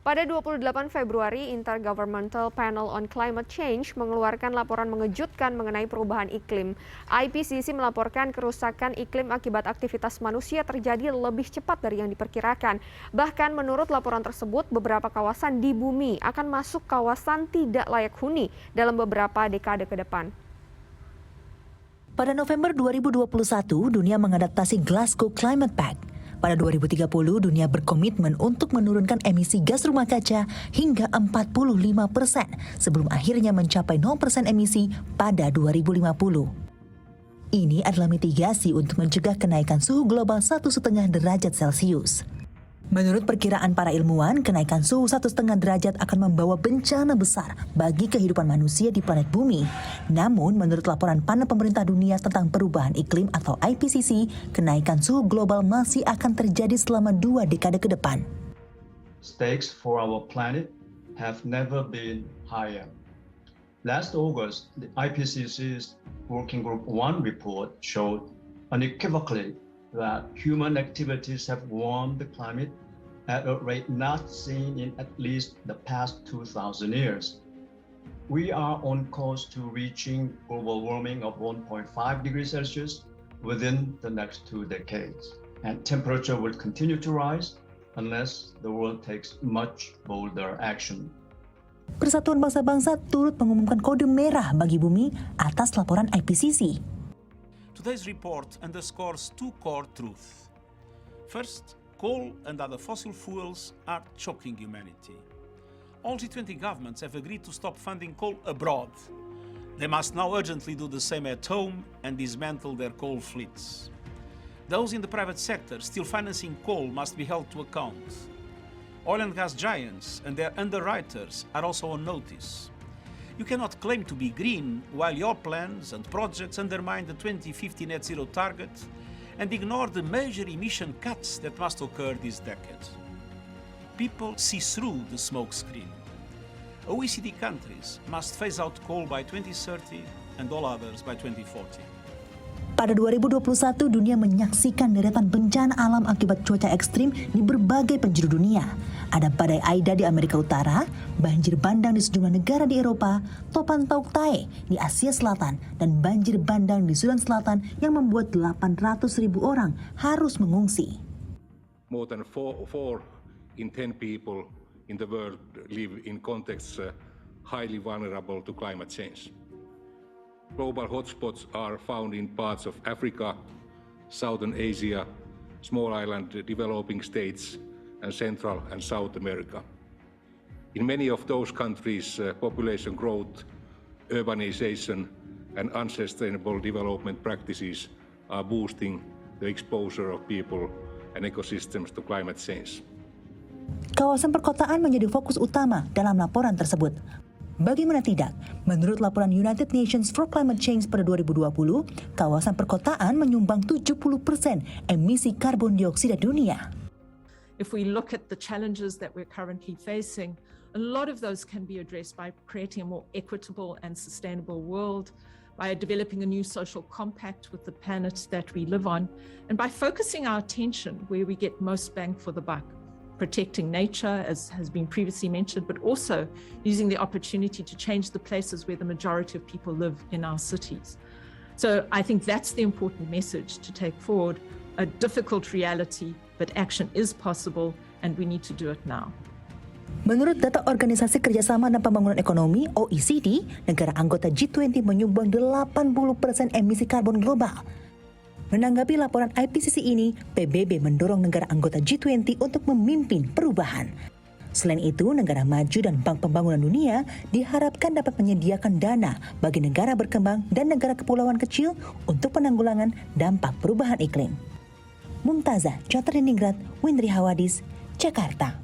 Pada 28 Februari, Intergovernmental Panel on Climate Change mengeluarkan laporan mengejutkan mengenai perubahan iklim. IPCC melaporkan kerusakan iklim akibat aktivitas manusia terjadi lebih cepat dari yang diperkirakan. Bahkan menurut laporan tersebut, beberapa kawasan di bumi akan masuk kawasan tidak layak huni dalam beberapa dekade ke depan. Pada November 2021, dunia mengadaptasi Glasgow Climate Pact. Pada 2030, dunia berkomitmen untuk menurunkan emisi gas rumah kaca hingga 45% sebelum akhirnya mencapai 0% emisi pada 2050. Ini adalah mitigasi untuk mencegah kenaikan suhu global 1,5 derajat Celcius. Menurut perkiraan para ilmuwan, kenaikan suhu 1,5 derajat akan membawa bencana besar bagi kehidupan manusia di planet bumi. Namun, menurut laporan panel pemerintah dunia tentang perubahan iklim atau IPCC, kenaikan suhu global masih akan terjadi selama 2 dekade ke depan. Stakes for our planet have never been higher. Last August, the IPCC's Working Group 1 report showed unequivocally that human activities have warmed the climate at a rate not seen in at least the past 2,000 years. We are on course to reaching global warming of 1.5 degrees Celsius within the next 2 decades. And temperature will continue to rise unless the world takes much bolder action. Persatuan Bangsa-Bangsa turut mengumumkan kode merah bagi bumi atas laporan IPCC. Today's report underscores 2 core truths. First, coal and other fossil fuels are choking humanity. All G20 governments have agreed to stop funding coal abroad. They must now urgently do the same at home and dismantle their coal fleets. Those in the private sector still financing coal must be held to account. Oil and gas giants and their underwriters are also on notice. You cannot claim to be green while your plans and projects undermine the 2050 net zero target and ignore the major emission cuts that must occur this decade. People see through the smokescreen. OECD countries must phase out coal by 2030 and all others by 2040. Pada 2021, dunia menyaksikan deretan bencana alam akibat cuaca ekstrim di berbagai penjuru dunia. Ada badai Aida di Amerika Utara, banjir bandang di sejumlah negara di Eropa, topan Tauktae di Asia Selatan, dan banjir bandang di Sudan Selatan yang membuat 800.000 orang harus mengungsi. More than 4 in 10 people in the world live in contexts highly vulnerable to climate change. Global hotspots are found in parts of Africa, Southern Asia, small island developing states, and Central and South America. In many of those countries, population growth, urbanization, and unsustainable development practices are boosting the exposure of people and ecosystems to climate change. Kawasan perkotaan menjadi fokus utama dalam laporan tersebut. Bagaimana tidak, menurut laporan United Nations for Climate Change pada 2020, kawasan perkotaan menyumbang 70% emisi karbon dioksida dunia. If we look at the challenges that we're currently facing, a lot of those can be addressed by creating a more equitable and sustainable world, by developing a new social compact with the planet that we live on, and by focusing our attention where we get most bang for the buck. Protecting nature, as has been previously mentioned, but also using the opportunity to change the places where the majority of people live in our cities. So I think that's the important message to take forward, a difficult reality, but action is possible and we need to do it now. Menurut data Organisasi Kerjasama dan Pembangunan Ekonomi (OECD), negara anggota G20 menyumbang 80% emisi karbon global. Menanggapi laporan IPCC ini, PBB mendorong negara anggota G20 untuk memimpin perubahan. Selain itu, negara maju dan Bank Pembangunan Dunia diharapkan dapat menyediakan dana bagi negara berkembang dan negara kepulauan kecil untuk penanggulangan dampak perubahan iklim. Mumtazah Chaterningrat, Windri Hawadis, Jakarta.